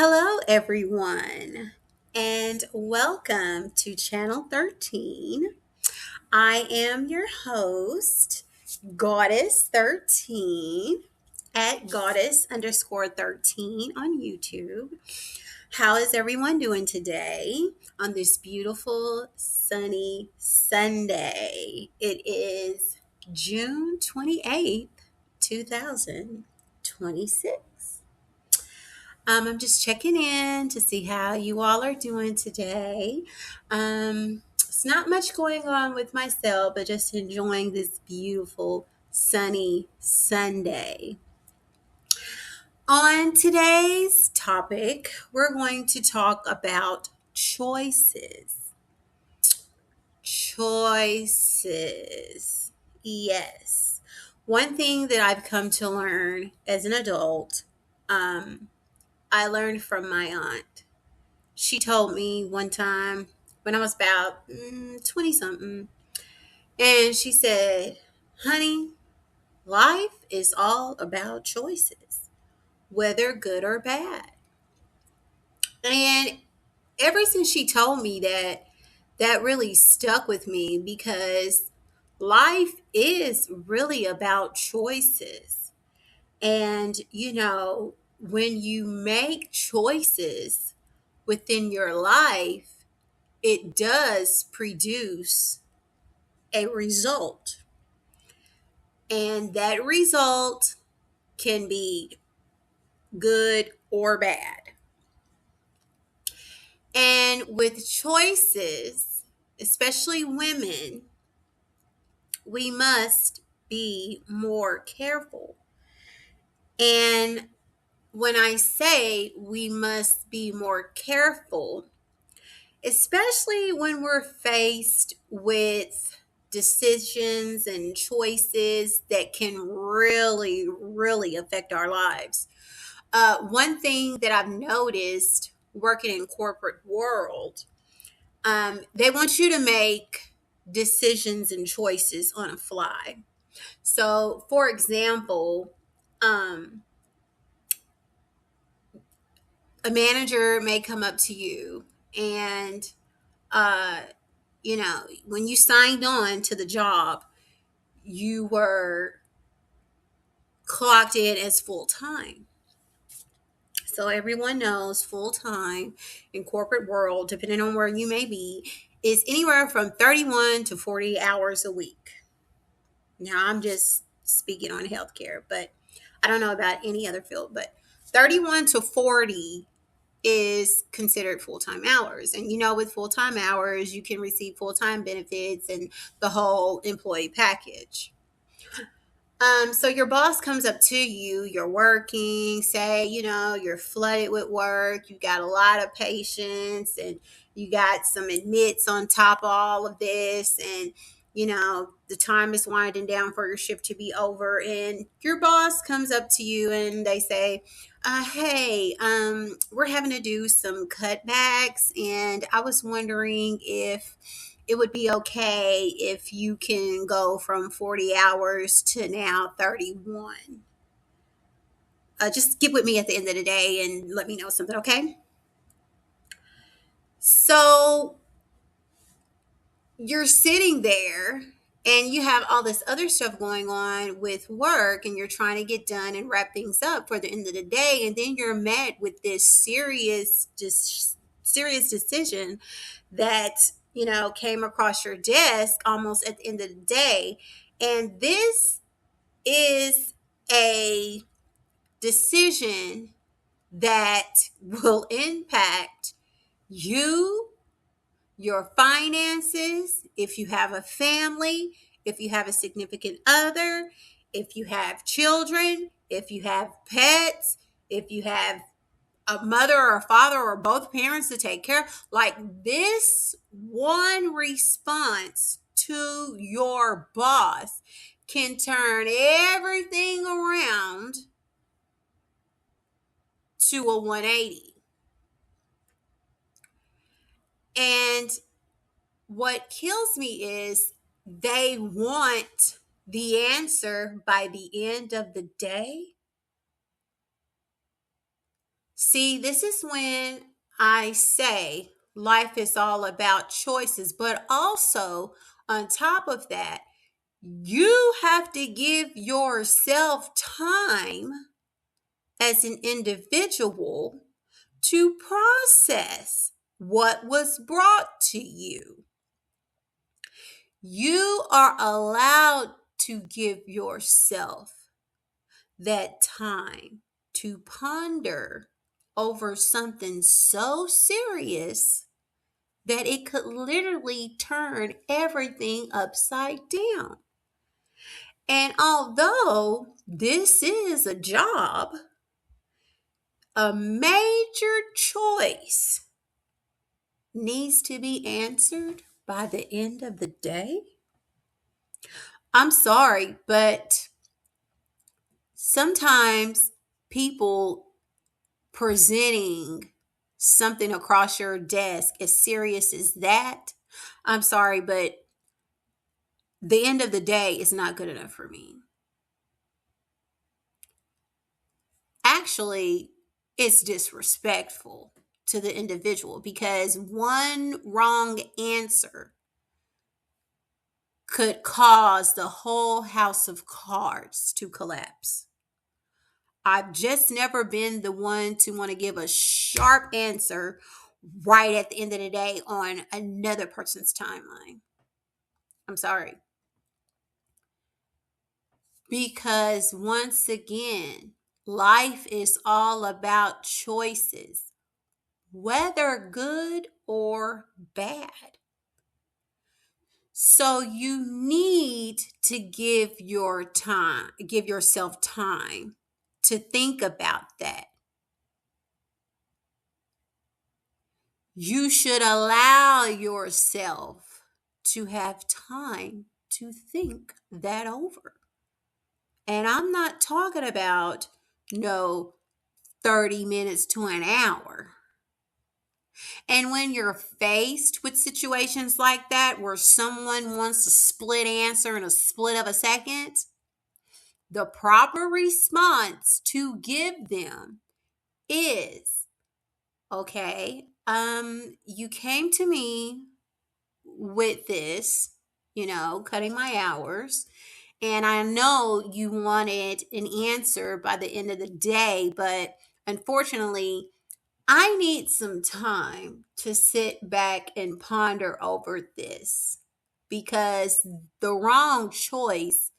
Hello, everyone, and welcome to Channel 13. I am your host, Goddess 13, at Goddess underscore 13 on YouTube. How is everyone doing today on this beautiful sunny Sunday? It is June 28th, 2026. I'm just checking in to see how you all are doing today. It's not much going on with myself, but just enjoying this beautiful sunny Sunday. On today's topic, we're going to talk about choices. Choices. Yes. One thing that I've come to learn as an adult, I learned from my aunt. She told me one time when I was about 20 something, and she said, "Honey, life is all about choices, whether good or bad." And ever since she told me that, that really stuck with me because life is really about choices. And, when you make choices within your life, it does produce a result. And that result can be good or bad. And with choices, especially women, we must be more careful. And when I say we must be more careful, especially when we're faced with decisions and choices that can really, really affect our lives. One thing that I've noticed working in corporate world, they want you to make decisions and choices on a fly. So, for example, um, a manager may come up to you and uh, when you signed on to the job, you were clocked in as full time. So everyone knows full time in corporate world, depending on where you may be, is anywhere from 31 to 40 hours a week. Now I'm just speaking on healthcare, but I don't know about any other field, but 31 to 40 is considered full-time hours. And with full-time hours, you can receive full-time benefits and the whole employee package. So your boss comes up to you, you're working, say, you're flooded with work, you got a lot of patients, and you got some admits on top of all of this, and the time is winding down for your shift to be over, and your boss comes up to you and they say, hey, we're having to do some cutbacks, and I was wondering if it would be okay if you can go from 40 hours to now 31. Just get with me at the end of the day and let me know something, okay? So you're sitting there and you have all this other stuff going on with work and you're trying to get done and wrap things up for the end of the day. And then you're met with this serious decision that, came across your desk almost at the end of the day. And this is a decision that will impact you, your finances, if you have a family, if you have a significant other, if you have children, if you have pets, if you have a mother or a father or both parents to take care of. Like, this one response to your boss can turn everything around to a 180. And what kills me is they want the answer by the end of the day. See, this is when I say life is all about choices, but also on top of that, you have to give yourself time as an individual to process what was brought to you. You are allowed to give yourself that time to ponder over something so serious that it could literally turn everything upside down. And although this is a job, a major choice needs to be answered by the end of the day. I'm sorry, but sometimes people presenting something across your desk as serious as that, I'm sorry, but the end of the day is not good enough for me. Actually, it's disrespectful to the individual because one wrong answer could cause the whole house of cards to collapse. I've just never been the one to want to give a sharp answer right at the end of the day on another person's timeline. I'm sorry. Because once again, life is all about choices, whether good or bad. So you need to give yourself time to think about that. You should allow yourself to have time to think that over. And I'm not talking about no 30 minutes to an hour. And when you're faced with situations like that where someone wants a split answer in a split of a second, the proper response to give them is, okay, you came to me with this, cutting my hours. And I know you wanted an answer by the end of the day, but unfortunately, I need some time to sit back and ponder over this because the wrong choice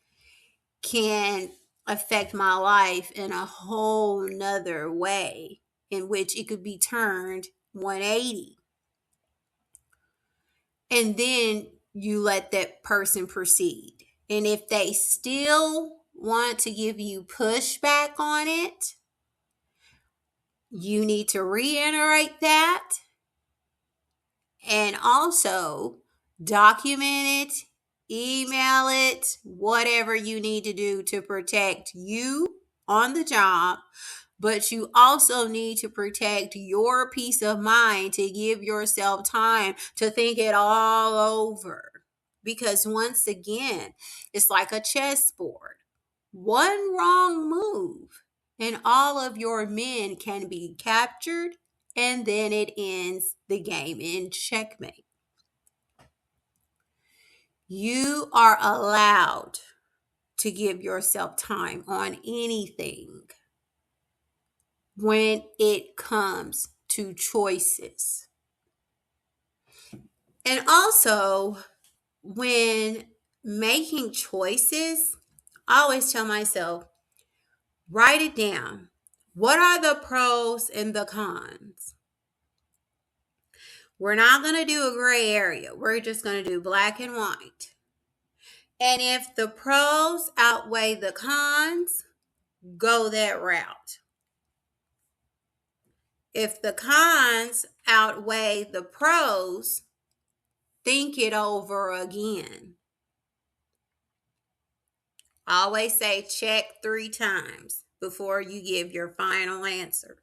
can affect my life in a whole nother way in which it could be turned 180. And then you let that person proceed. And if they still want to give you pushback on it, you need to reiterate that and also document it, email it, whatever you need to do to protect you on the job. But you also need to protect your peace of mind to give yourself time to think it all over. Because once again, it's like a chessboard. One wrong move, and all of your men can be captured, and then it ends the game in checkmate. You are allowed to give yourself time on anything when it comes to choices. And also, when making choices, I always tell myself, write it down. What are the pros and the cons? We're not going to do a gray area. We're just going to do black and white. And if the pros outweigh the cons, go that route. If the cons outweigh the pros, think it over again. I always say check 3 times before you give your final answer.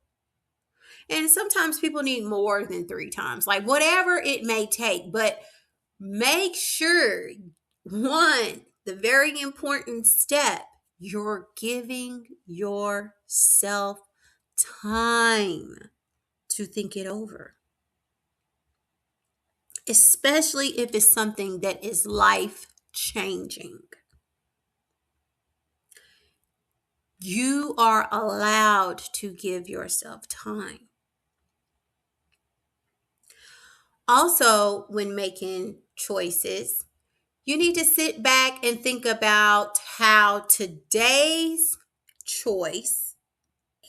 And sometimes people need more than 3 times, like whatever it may take. But make sure, one, the very important step, you're giving yourself time to think it over, especially if it's something that is life changing. You are allowed to give yourself time. Also, when making choices, you need to sit back and think about how today's choice,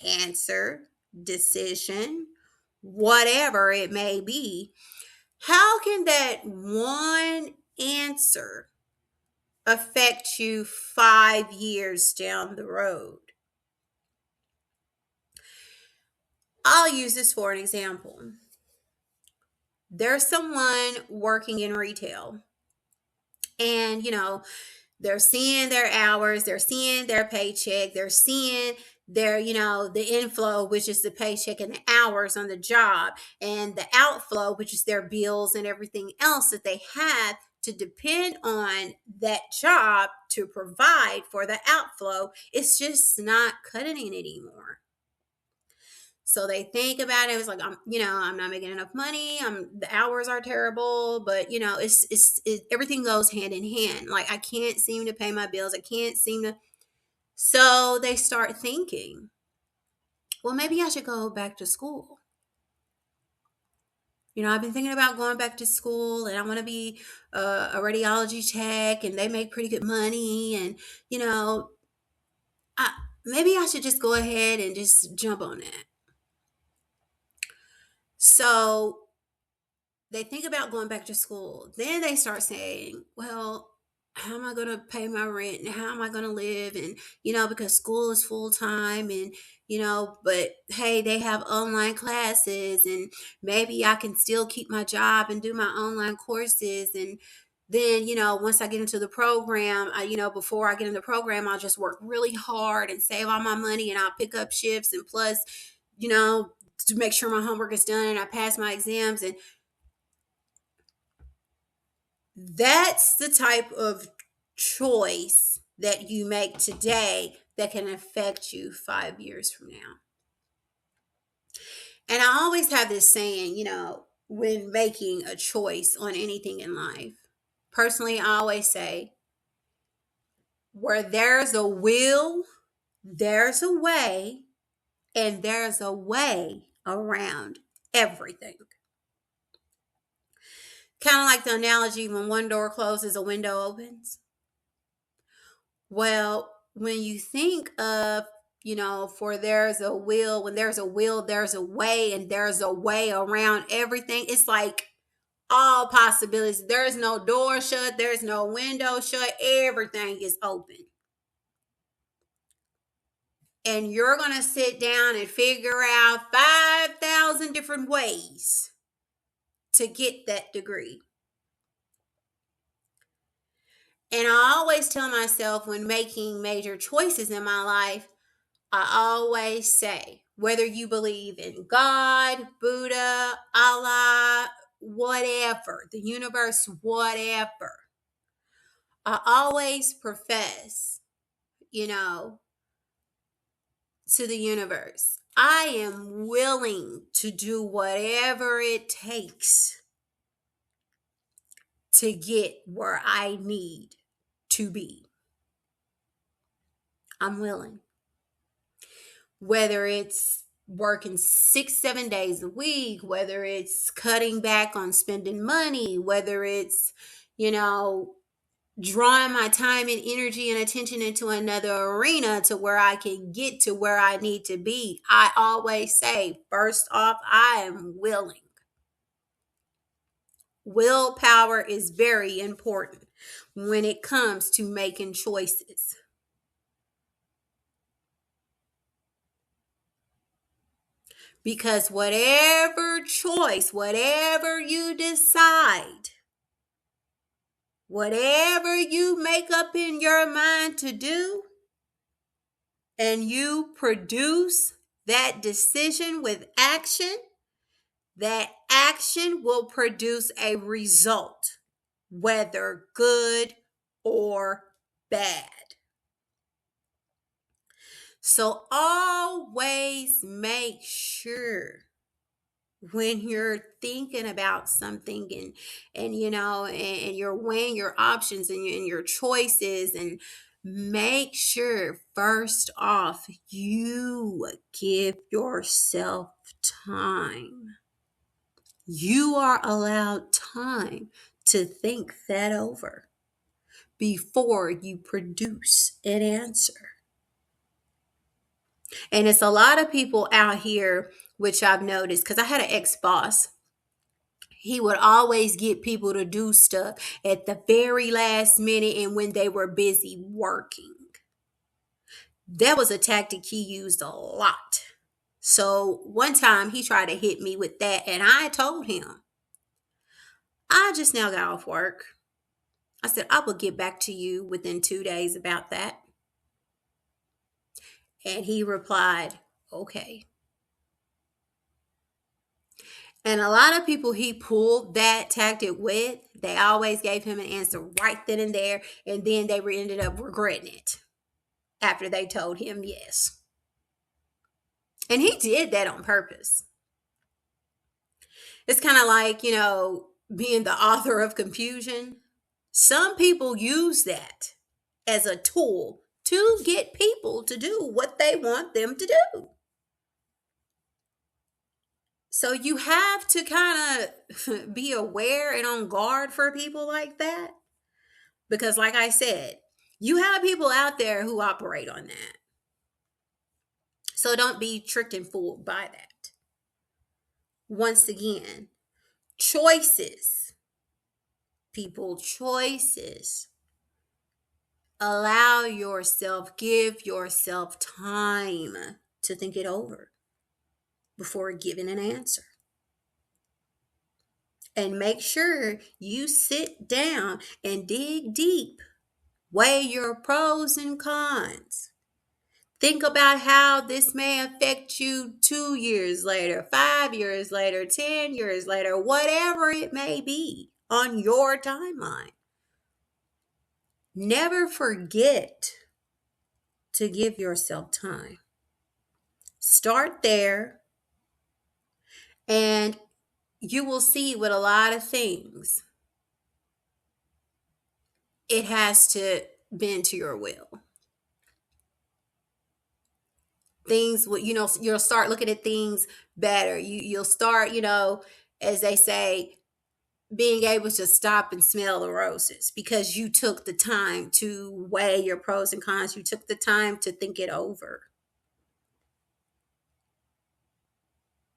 answer, decision, whatever it may be, how can that one answer affect you 5 years down the road? I'll use this for an example. There's someone working in retail, and they're seeing their hours, they're seeing their paycheck, they're seeing their, the inflow, which is the paycheck and the hours on the job, and the outflow, which is their bills and everything else that they have to depend on that job to provide for the outflow. It's just not cutting it anymore. So they think about it. It's like, I'm not making enough money. The hours are terrible, but everything goes hand in hand. Like, I can't seem to pay my bills. I can't seem to. So they start thinking, well, maybe I should go back to school. I've been thinking about going back to school, and I want to be a radiology tech, and they make pretty good money. And, I, maybe I should just go ahead and just jump on that. So they think about going back to school. Then they start saying, well, how am I going to pay my rent, and how am I going to live? And, because school is full time, and, but hey, they have online classes, and maybe I can still keep my job and do my online courses. And then, once I get into the program, before I get in the program, I'll just work really hard and save all my money, and I'll pick up shifts, and plus, to make sure my homework is done and I pass my exams. And that's the type of choice that you make today that can affect you 5 years from now. And I always have this saying, when making a choice on anything in life. Personally, I always say, where there's a will, there's a way, and there's a way around everything. Kind of like the analogy, when one door closes, a window opens. Well, when you think of, for there's a will, when there's a will, there's a way, and there's a way around everything. It's like all possibilities. There's no door shut, there's no window shut, everything is open. And you're going to sit down and figure out 5,000 different ways to get that degree. And I always tell myself, when making major choices in my life, I always say, whether you believe in God, Buddha, Allah, whatever, the universe, whatever, I always profess, to the universe, I am willing to do whatever it takes to get where I need to be. I'm willing. Whether it's working 6-7 days a week, whether it's cutting back on spending money, whether it's, drawing my time and energy and attention into another arena to where I can get to where I need to be. I always say, first off, I am willing. Willpower is very important when it comes to making choices. Because whatever choice, whatever you decide, whatever you make up in your mind to do, and you produce that decision with action, that action will produce a result, whether good or bad. So always make sure when you're thinking about something and you're weighing your options and your choices, and make sure first off you give yourself time. You are allowed time to think that over before you produce an answer. And it's a lot of people out here, which I've noticed, because I had an ex-boss. He would always get people to do stuff at the very last minute and when they were busy working. That was a tactic he used a lot. So one time he tried to hit me with that, and I told him, I just now got off work. I said, I will get back to you within 2 days about that. And he replied, okay. And a lot of people he pulled that tactic with, they always gave him an answer right then and there. And then they ended up regretting it after they told him yes. And he did that on purpose. It's kind of like, being the author of confusion. Some people use that as a tool to get people to do what they want them to do. So you have to kind of be aware and on guard for people like that. Because, like I said, you have people out there who operate on that. So don't be tricked and fooled by that. Once again, choices, people, choices. Allow yourself, give yourself time to think it over before giving an answer. And make sure you sit down and dig deep. Weigh your pros and cons. Think about how this may affect you 2 years later, 5 years later, 10 years later, whatever it may be on your timeline. Never forget to give yourself time. Start there, and you will see with a lot of things, it has to bend to your will. Things will, you'll start looking at things better. You'll start, as they say, being able to stop and smell the roses because you took the time to weigh your pros and cons. You took the time to think it over.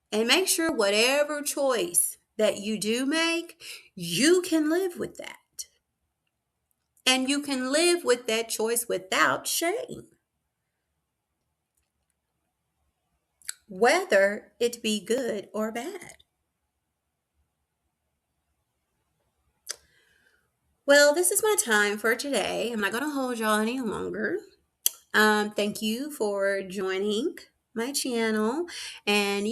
And make sure whatever choice that you do make, you can live with that. And you can live with that choice without shame. Whether it be good or bad. Well, this is my time for today. I'm not going to hold y'all any longer. Thank you for joining my channel. And,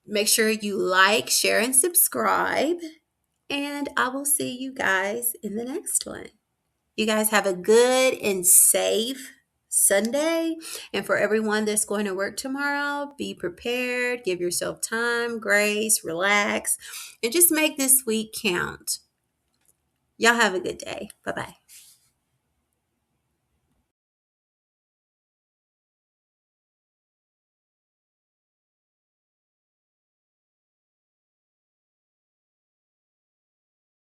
make sure you like, share, and subscribe. And I will see you guys in the next one. You guys have a good and safe Sunday. And for everyone that's going to work tomorrow, be prepared, give yourself time, grace, relax, and just make this week count. Y'all have a good day. Bye-bye.